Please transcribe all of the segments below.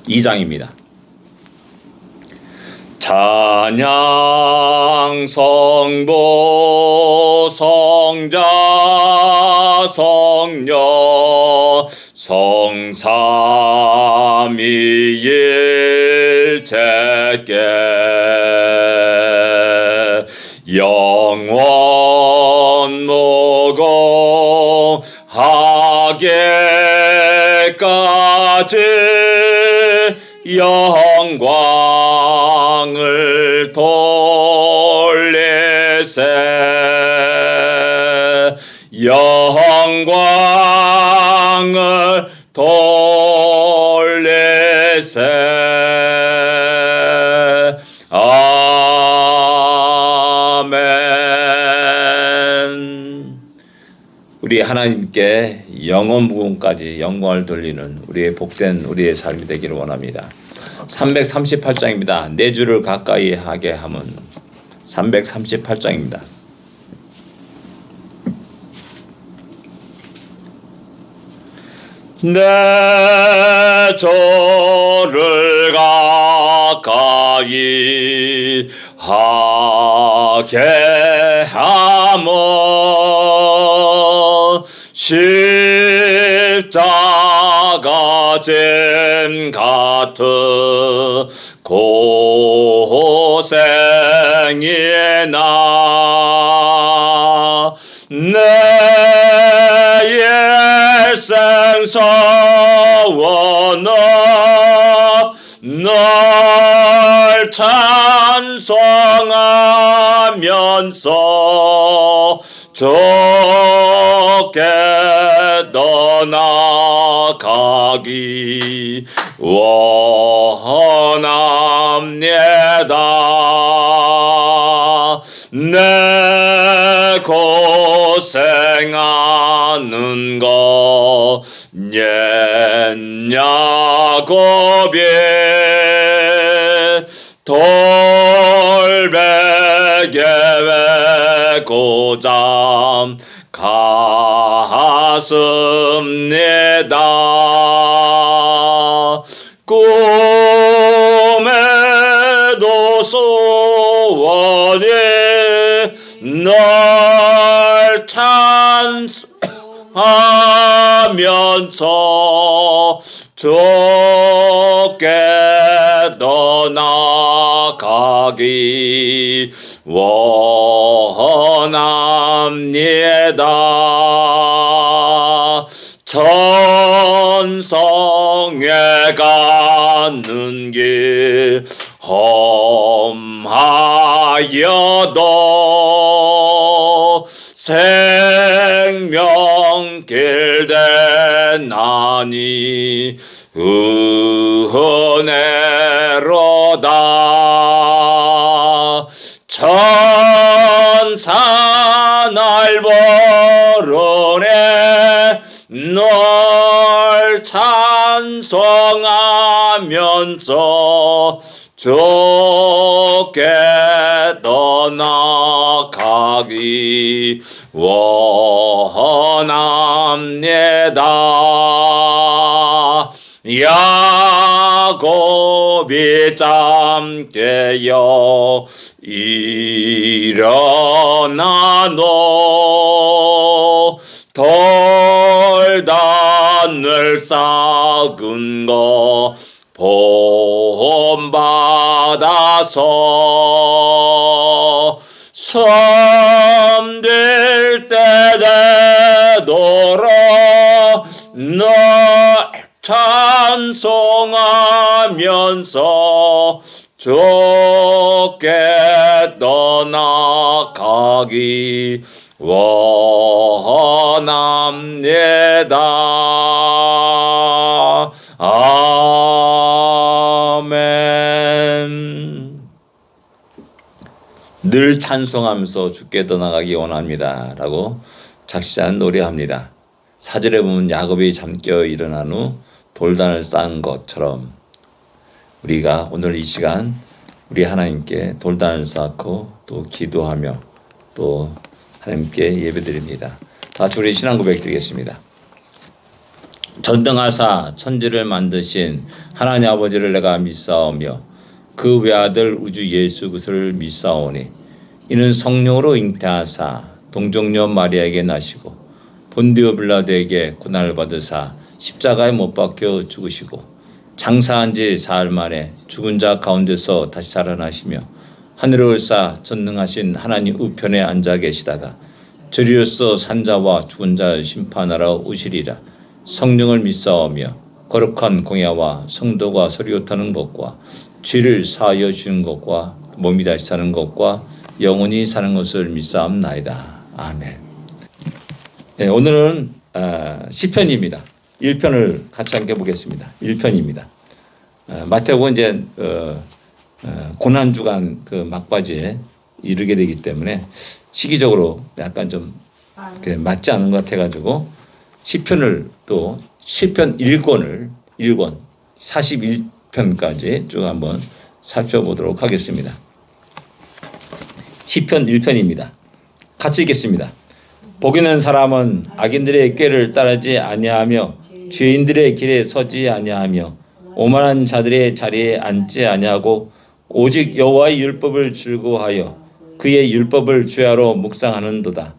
2장입니다. 찬양 성부 성자 성녀 성삼위일체께 영원 무궁하게까지 영광을 돌리세 영광을 돌리세 아멘. 우리 하나님께 영원 무궁까지 영광을 돌리는 우리의 복된 우리의 삶이 되기를 원합니다. 338장입니다. 내 주를 가까이 하게 함은 338장입니다. 내 주를 가까이 하게 함은 십자가 짐 같은 고생이나 내 일생 소원은 널 찬송하면서 주께 떠나가기 원합니다. 내 고생하는 것 옛 야곱이 돌베개 고잠 갔습니다. 꿈에도 소원이 널 찬송하면서 주께 떠나가기 원합니다. 천성에 가는 길 험하여도 생명길 대나니 은혜로다. 천사 날 부르네 널 찬송하면서 주께 떠나가기 원합니다. 야곱이 잠 깨어 일어나노 돌단을 쌓은 거 본받아서 섬들 때 되도록 널 찬송하면서 주께 떠나가기 원합니다. 아멘. 늘 찬송하면서 주께 떠나가기 원합니다 라고 작시자는 노래합니다. 사절에 보면 야곱이 잠깨어 일어난 후 돌단을 쌓은 것처럼 우리가 오늘 이 시간 우리 하나님께 돌단을 쌓고 또 기도하며 또 하나님께 예배드립니다. 다 같이 우리 신앙 고백 드리겠습니다. 전능하사 천지를 만드신 하나님 아버지를 내가 믿사오며 그 외아들 우주 예수 그리스도를 믿사오니 이는 성령으로 잉태하사 동정녀 마리아에게 나시고 본디오 빌라도에게 고난을 받으사 십자가에 못 박혀 죽으시고 장사한 지 사흘 만에 죽은 자 가운데서 다시 살아나시며 하늘에 올사 전능하신 하나님 우편에 앉아 계시다가 저리로서 산자와 죽은 자를 심판하러 오시리라. 성령을 믿사오며 거룩한 공야와 성도가 서리옷하는 것과 죄를 사하여 주는 것과 몸이 다시 사는 것과 영원히 사는 것을 믿사옵나이다. 아멘. 네, 오늘은 시편입니다. 1편을 같이 함께 보겠습니다. 1편입니다. 마태복음 이제 고난 주간 그 막바지에 이르게 되기 때문에 시기적으로 약간 좀 맞지 않은 것 같아가지고 시편을 또 시편 1권을 1권 41편까지 쭉 한번 살펴보도록 하겠습니다. 시편 1편입니다. 같이 읽겠습니다. 복 있는 사람은 악인들의 꾀를 따르지 아니하며 죄인들의 길에 서지 아니하며 오만한 자들의 자리에 앉지 아니하고 오직 여호와의 율법을 즐거워하여 그의 율법을 주야로 묵상하는도다.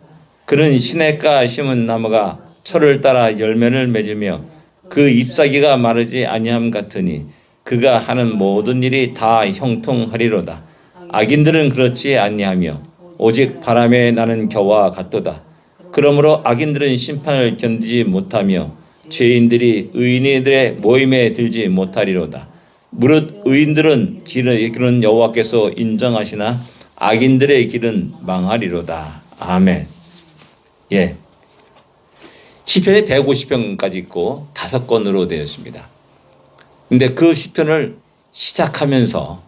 그는 시냇가 심은 나무가 철을 따라 열매를 맺으며 그 잎사귀가 마르지 아니함 같으니 그가 하는 모든 일이 다 형통하리로다. 악인들은 그렇지 아니하며 오직 바람에 나는 겨와 같도다. 그러므로 악인들은 심판을 견디지 못하며 죄인들이 의인들의 모임에 들지 못하리로다. 무릇 의인들은 길은 여호와께서 인정하시나 악인들의 길은 망하리로다. 아멘. 예. 시편이 150편까지 있고 5권으로 되어 있습니다. 근데 그 시편을 시작하면서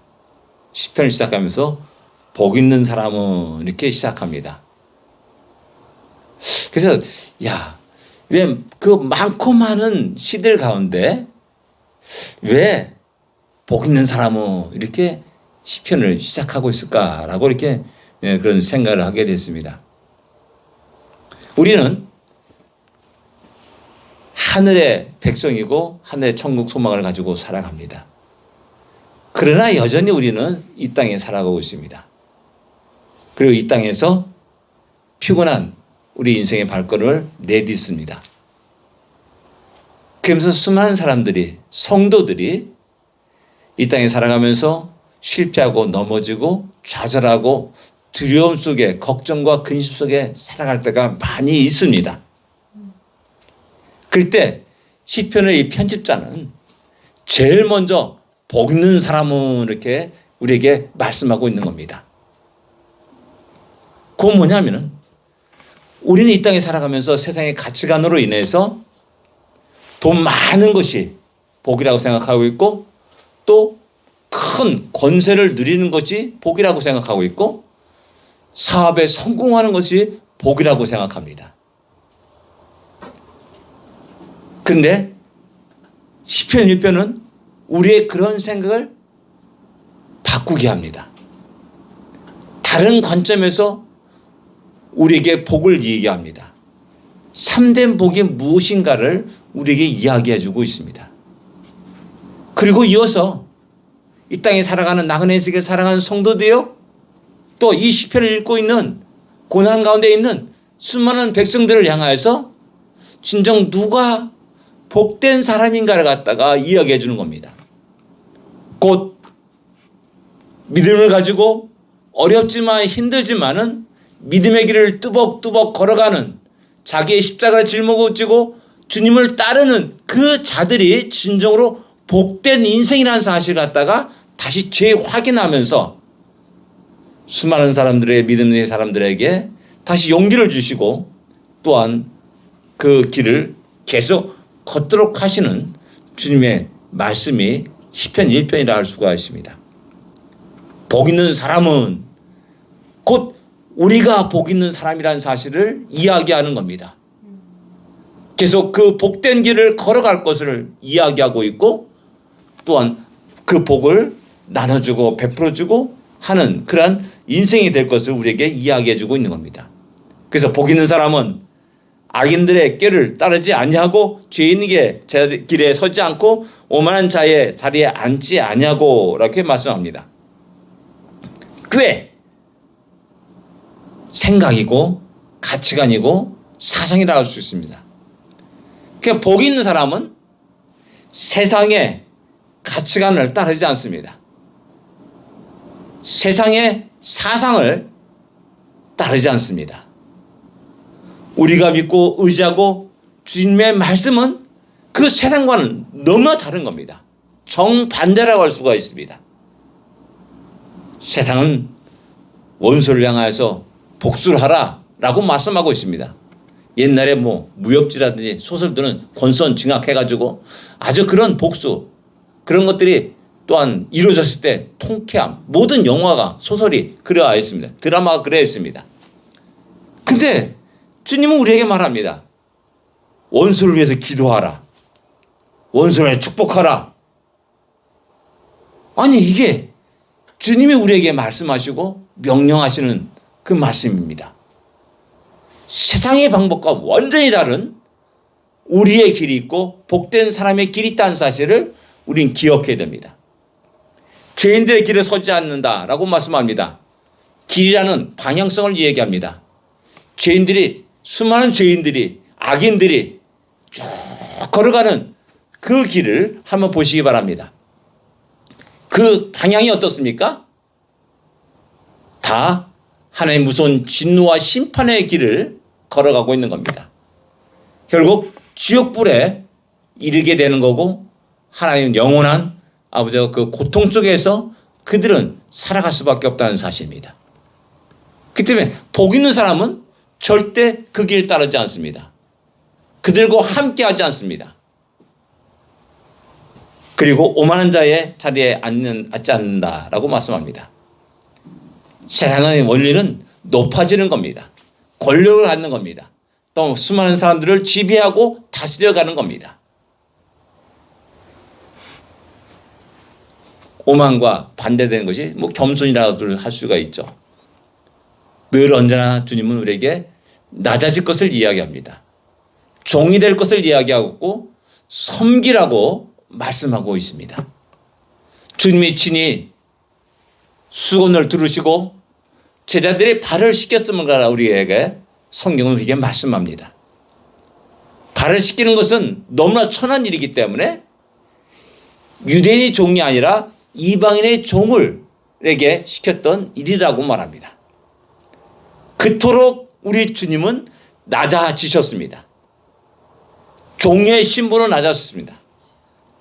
복 있는 사람은 이렇게 시작합니다. 그래서 왜 그 많고 많은 시들 가운데 왜 복 있는 사람은 이렇게 시편을 시작하고 있을까라고 이렇게 그런 생각을 하게 됐습니다. 우리는 하늘의 백성이고 하늘의 천국 소망을 가지고 살아갑니다. 그러나 여전히 우리는 이 땅에 살아가고 있습니다. 그리고 이 땅에서 피곤한 우리 인생의 발걸음을 내딛습니다. 그러면서 수많은 사람들이, 성도들이 이 땅에 살아가면서 실패하고 넘어지고 좌절하고 두려움 속에, 걱정과 근심 속에 살아갈 때가 많이 있습니다. 그럴 때 시편의 이 편집자는 제일 먼저 복 있는 사람은 이렇게 우리에게 말씀하고 있는 겁니다. 그건 뭐냐면은 우리는 이 땅에 살아가면서 세상의 가치관으로 인해서 돈 많은 것이 복이라고 생각하고 있고 또 큰 권세를 누리는 것이 복이라고 생각하고 있고 사업에 성공하는 것이 복이라고 생각합니다. 그런데 시편 1편은 우리의 그런 생각을 바꾸게 합니다. 다른 관점에서 우리에게 복을 얘기합니다. 참된 복이 무엇인가를 우리에게 이야기해 주고 있습니다. 그리고 이어서 이 땅에 살아가는 나그네 세계를 살아가는 성도들이요, 또 이 시편을 읽고 있는 고난 가운데 있는 수많은 백성들을 향하여서 진정 누가 복된 사람인가를 갖다가 이야기해 주는 겁니다. 곧 믿음을 가지고 어렵지만 힘들지만은 믿음의 길을 뚜벅뚜벅 걸어가는, 자기의 십자가를 짊어지고 지고 주님을 따르는 그 자들이 진정으로 복된 인생이라는 사실을 갖다가 다시 재확인하면서 수많은 사람들의 믿음의 사람들에게 다시 용기를 주시고 또한 그 길을 계속 걷도록 하시는 주님의 말씀이 시편 1편이라 할 수가 있습니다. 복 있는 사람은 곧 우리가 복 있는 사람이라는 사실을 이야기하는 겁니다. 계속 그 복된 길을 걸어갈 것을 이야기하고 있고 또한 그 복을 나눠주고 베풀어주고 하는 그러한 인생이 될 것을 우리에게 이야기해주고 있는 겁니다. 그래서 복 있는 사람은 악인들의 꾀를 따르지 아니하고 죄인에게 제 길에 서지 않고 오만한 자의 자리에 앉지 아니하고 이렇게 말씀합니다. 꾀, 생각이고 가치관이고 사상이라고 할 수 있습니다. 그러니까 복 있는 사람은 세상의 가치관을 따르지 않습니다. 세상의 사상을 따르지 않습니다. 우리가 믿고 의지하고 주님의 말씀은 그 세상과는 너무나 다른 겁니다. 정반대라고 할 수가 있습니다. 세상은 원수를 향하여서 복수를 하라 라고 말씀하고 있습니다. 옛날에 무협지라든지 소설들은 권선징악해가지고 아주 그런 복수, 그런 것들이 또한 이루어졌을 때 통쾌함, 모든 영화가 소설이 그려야 했습니다. 드라마가 그려야 했습니다. 근데 주님은 우리에게 말합니다. 원수를 위해서 기도하라. 원수를 축복하라. 아니, 이게 주님이 우리에게 말씀하시고 명령하시는 그 말씀입니다. 세상의 방법과 완전히 다른 우리의 길이 있고 복된 사람의 길이 있다는 사실을 우린 기억해야 됩니다. 죄인들의 길에 서지 않는다라고 말씀합니다. 길이라는 방향성을 얘기합니다. 수많은 죄인들이, 악인들이 쭉 걸어가는 그 길을 한번 보시기 바랍니다. 그 방향이 어떻습니까? 다 하나님의 무서운 진노와 심판의 길을 걸어가고 있는 겁니다. 결국 지옥불에 이르게 되는 거고 하나님은 영원한 아버지의 그 고통 속에서 그들은 살아갈 수밖에 없다는 사실입니다. 그렇기 때문에 복 있는 사람은 절대 그 길을 따르지 않습니다. 그들과 함께하지 않습니다. 그리고 오만한 자의 자리에 앉지 않는다라고 말씀합니다. 세상의 원리는 높아지는 겁니다. 권력을 갖는 겁니다. 또 수많은 사람들을 지배하고 다스려가는 겁니다. 오만과 반대되는 것이 겸손이라고 할 수가 있죠. 늘 언제나 주님은 우리에게 낮아질 것을 이야기합니다. 종이 될 것을 이야기하고 섬기라고 말씀하고 있습니다. 주님이 친히 수건을 두르시고 제자들의 발을 씻겼음을 우리에게 성경은 우리에게 말씀합니다. 발을 씻기는 것은 너무나 천한 일이기 때문에 유대인의 종이 아니라 이방인의 종을에게 시켰던 일이라고 말합니다. 그토록 우리 주님은 낮아지셨습니다. 종의 신분은 낮았습니다.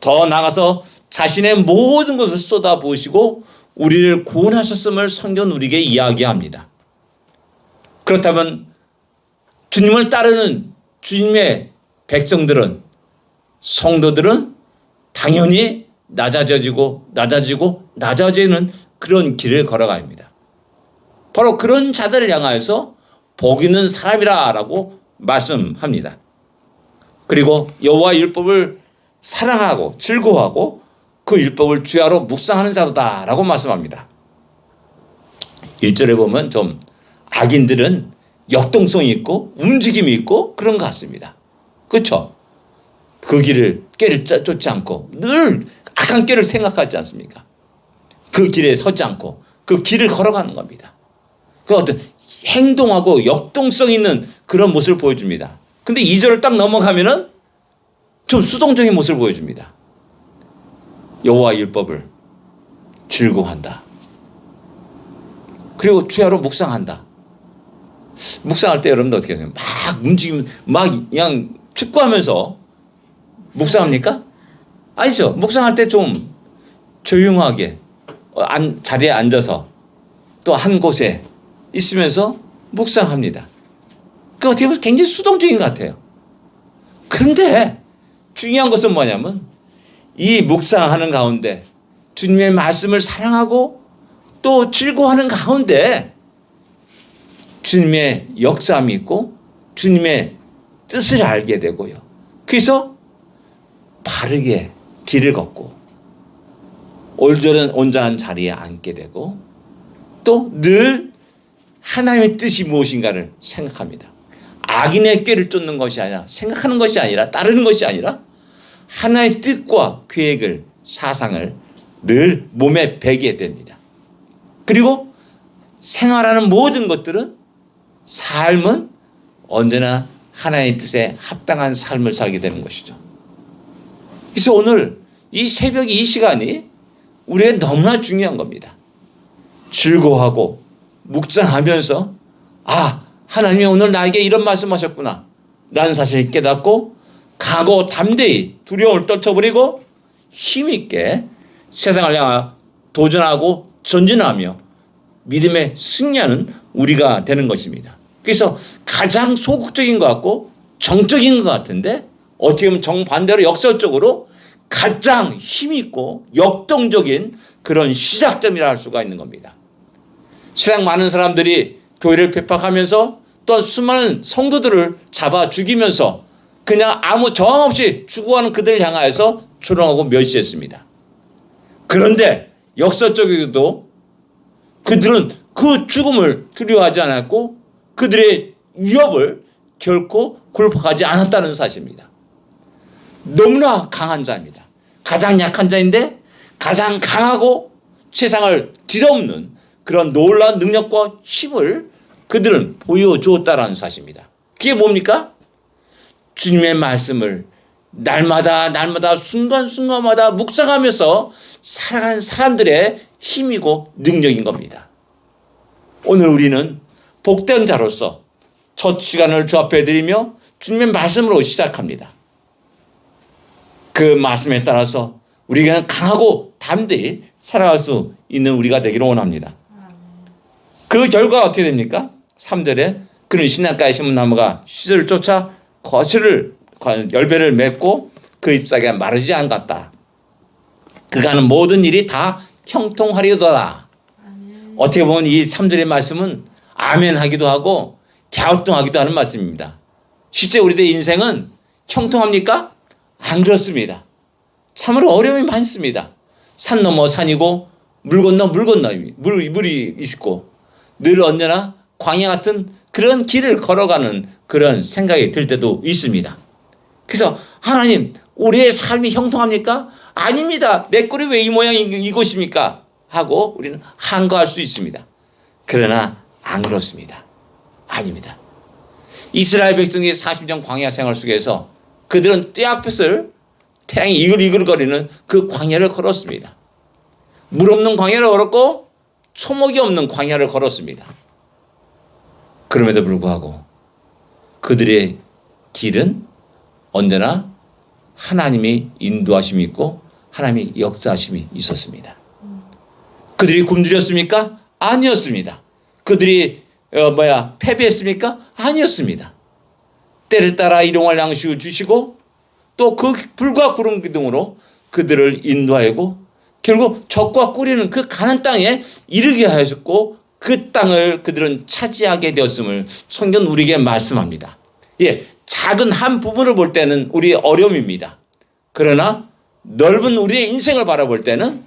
더 나아가서 자신의 모든 것을 쏟아부으시고 우리를 구원하셨음을 성경은 우리에게 이야기합니다. 그렇다면 주님을 따르는 주님의 백성들은, 성도들은 당연히 낮아지는 그런 길을 걸어가야 합니다. 바로 그런 자들을 향하여서 복 있는 사람이라고 말씀합니다. 그리고 여호와 율법을 사랑하고 즐거워하고 그 율법을 주야로 묵상하는 자로다라고 말씀합니다. 1절에 보면 좀 악인들은 역동성이 있고 움직임이 있고 그런 것 같습니다. 그렇죠? 그 꾀를 쫓지 않고 늘 악한 꾀를 생각하지 않습니까? 그 길에 서지 않고 그 길을 걸어가는 겁니다. 그 어떤 행동하고 역동성 있는 그런 모습을 보여줍니다. 근데 2절을 딱 넘어가면은 좀 수동적인 모습을 보여줍니다. 여호와 율법을 즐거워한다. 그리고 주야로 묵상한다. 묵상할 때 여러분들 어떻게 하세요? 막 움직이면 막 그냥 축구하면서 묵상합니까? 아니죠. 묵상할 때 좀 조용하게 자리에 앉아서 또 한 곳에 있으면서 묵상합니다. 그 어떻게 보면 굉장히 수동적인 것 같아요. 그런데 중요한 것은 뭐냐면 이 묵상하는 가운데 주님의 말씀을 사랑하고 또 즐거워하는 가운데 주님의 역사함이 있고 주님의 뜻을 알게 되고요. 그래서 바르게 길을 걷고 온전한 자리에 앉게 되고 또 늘 하나님의 뜻이 무엇인가를 생각합니다. 악인의 꾀를 쫓는 것이 아니라, 생각하는 것이 아니라, 따르는 것이 아니라 하나님의 뜻과 계획을, 사상을 늘 몸에 배게 됩니다. 그리고 생활하는 모든 것들은, 삶은 언제나 하나님의 뜻에 합당한 삶을 살게 되는 것이죠. 그래서 오늘 이 새벽 이 시간이 우리에게 너무나 중요한 겁니다. 즐거워하고 묵상하면서 하나님이 오늘 나에게 이런 말씀하셨구나 라는 사실을 깨닫고 각오 담대히 두려움을 떨쳐버리고 힘있게 세상을 향하여 도전하고 전진하며 믿음에 승리하는 우리가 되는 것입니다. 그래서 가장 소극적인 것 같고 정적인 것 같은데 어떻게 보면 정반대로 역설적으로 가장 힘있고 역동적인 그런 시작점이라 할 수가 있는 겁니다. 세상 많은 사람들이 교회를 핍박하면서 또 수많은 성도들을 잡아 죽이면서 그냥 아무 저항 없이 죽어가는 그들을 향하여서 조롱하고 멸시했습니다. 그런데 역설적이게도 그들은 그 죽음을 두려워하지 않았고 그들의 위협을 결코 굴복하지 않았다는 사실입니다. 너무나 강한 자입니다. 가장 약한 자인데 가장 강하고 세상을 뒤덮는 그런 놀라운 능력과 힘을 그들은 보여주었다는 사실입니다. 그게 뭡니까? 주님의 말씀을 날마다 순간순간마다 묵상하면서 살아가는 사람들의 힘이고 능력인 겁니다. 오늘 우리는 복된 자로서 첫 시간을 주 앞에 드리며 주님의 말씀으로 시작합니다. 그 말씀에 따라서 우리가 강하고 담대히 살아갈 수 있는 우리가 되기를 원합니다. 그 결과가 어떻게 됩니까? 3절에 그는 신랑가에 심은 나무가 시절을 쫓아 거실을 열매를 맺고 그 잎사귀가 마르지 않았다. 그가 하는 모든 일이 다 형통하리로다. 어떻게 보면 이 3절의 말씀은 아멘 하기도 하고 갸우뚱하기도 하는 말씀입니다. 실제 우리들의 인생은 형통합니까? 안 그렇습니다. 참으로 어려움이 많습니다. 산 넘어 산이고 물 건너 물이 있고 늘 언제나 광야 같은 그런 길을 걸어가는 그런 생각이 들 때도 있습니다. 그래서 하나님 우리의 삶이 형통합니까? 아닙니다. 내 꼴이 왜 이 모양 이곳입니까? 하고 우리는 한거할 수 있습니다. 그러나 안 그렇습니다. 아닙니다. 이스라엘 백성의 40년 광야 생활 속에서 그들은 떼약볕을 태양이 이글이글거리는 그 광야를 걸었습니다. 물 없는 광야를 걸었고 초목이 없는 광야를 걸었습니다. 그럼에도 불구하고 그들의 길은 언제나 하나님이 인도하심이 있고 하나님이 역사하심이 있었습니다. 그들이 굶주렸습니까? 아니었습니다. 그들이 패배했습니까? 아니었습니다. 때를 따라 일용할 양식을 주시고 또 그 불과 구름 기둥으로 그들을 인도하고 결국 적과 꿀이는 그 가나안 땅에 이르게 하셨고 그 땅을 그들은 차지하게 되었음을 성경 우리에게 말씀합니다. 작은 한 부분을 볼 때는 우리의 어려움입니다. 그러나 넓은 우리의 인생을 바라볼 때는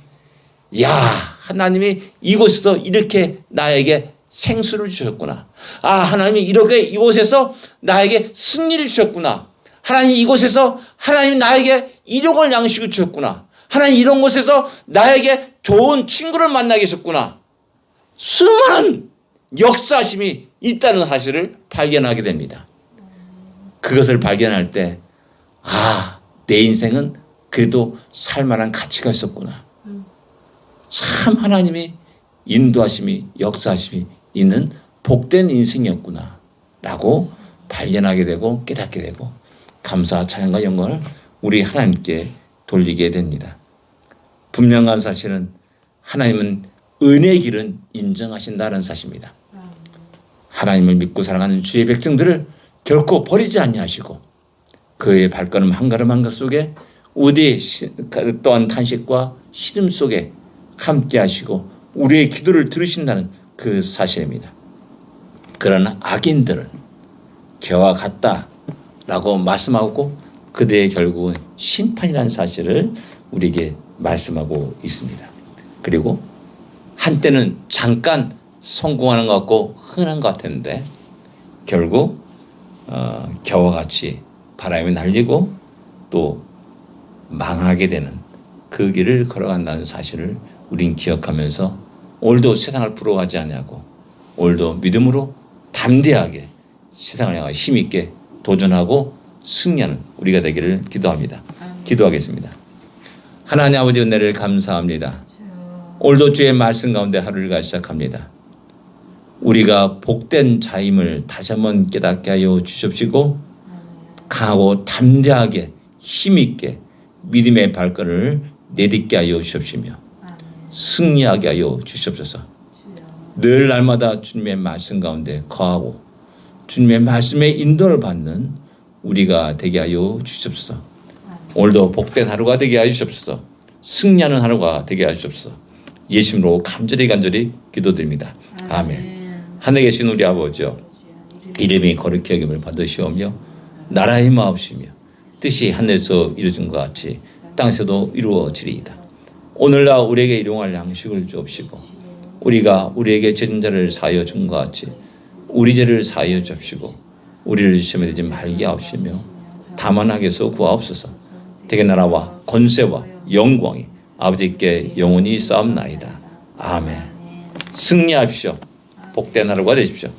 하나님이 이곳에서 이렇게 나에게 생수를 주셨구나. 하나님이 이렇게 이곳에서 나에게 승리를 주셨구나. 하나님 이곳에서 하나님이 나에게 일용할 양식을 주셨구나. 하나님 이런 곳에서 나에게 좋은 친구를 만나게 하셨구나. 수많은 역사심이 있다는 사실을 발견하게 됩니다. 그것을 발견할 때 내 인생은 그래도 살만한 가치가 있었구나. 참 하나님이 인도하심이 역사하심이 있는 복된 인생이었구나 라고 발견하게 되고 깨닫게 되고 감사와 찬양과 영광을 우리 하나님께 돌리게 됩니다. 분명한 사실은 하나님은 은혜의 길은 인정하신다는 사실입니다. 하나님을 믿고 살아가는 주의 백성들을 결코 버리지 아니하시고 그의 발걸음 한 걸음 한 것 속에 우리의 또한 탄식과 시름 속에 함께 하시고 우리의 기도를 들으신다는 그 사실입니다. 그러나 악인들은 개와 같다라고 말씀하고 그들의 결국은 심판이라는 사실을 우리에게 말씀하고 있습니다. 그리고 한때는 잠깐 성공하는 것 같고 흔한 것 같았는데 결국 겨와 같이 바람이 날리고 또 망하게 되는 그 길을 걸어간다는 사실을 우린 기억하면서 오늘도 세상을 부러워하지 않냐고 오늘도 믿음으로 담대하게 세상을 향하여 힘있게 도전하고 승리하는 우리가 되기를 기도합니다. 기도하겠습니다. 하나님 아버지 은혜를 감사합니다. 오늘도 주의 말씀 가운데 하루를 시작합니다. 우리가 복된 자임을 다시 한번 깨닫게 하여 주십시고 강하고 담대하게 힘있게 믿음의 발걸음을 내딛게 하여 주십시며 승리하게 하여 주시옵소서. 늘 날마다 주님의 말씀 가운데 거하고 주님의 말씀의 인도를 받는 우리가 되게 하여 주시옵소서. 오늘도 복된 하루가 되게 하여 주시옵소서. 승리하는 하루가 되게 하여 주시옵소서. 예수님으로 간절히 기도드립니다. 아멘. 하늘에 계신 우리 아버지여, 이름이 거룩히 여김을 받으시오며 나라의 마옵시며 뜻이 하늘에서 이루어진 것 같이 땅에서도 이루어지리이다. 오늘날 우리에게 일용할 양식을 주옵시고 우리가 우리에게 죄진 자를 사하여 준 것 같이 우리 죄를 사하여 주옵시고 우리를 시험에 들지 말게 하옵시며 다만 악에서 구하옵소서. 대개 나라와 권세와 영광이 아버지께 영원히 싸움나이다. 아멘. 승리하십시오. 복된 하루가 되십시오.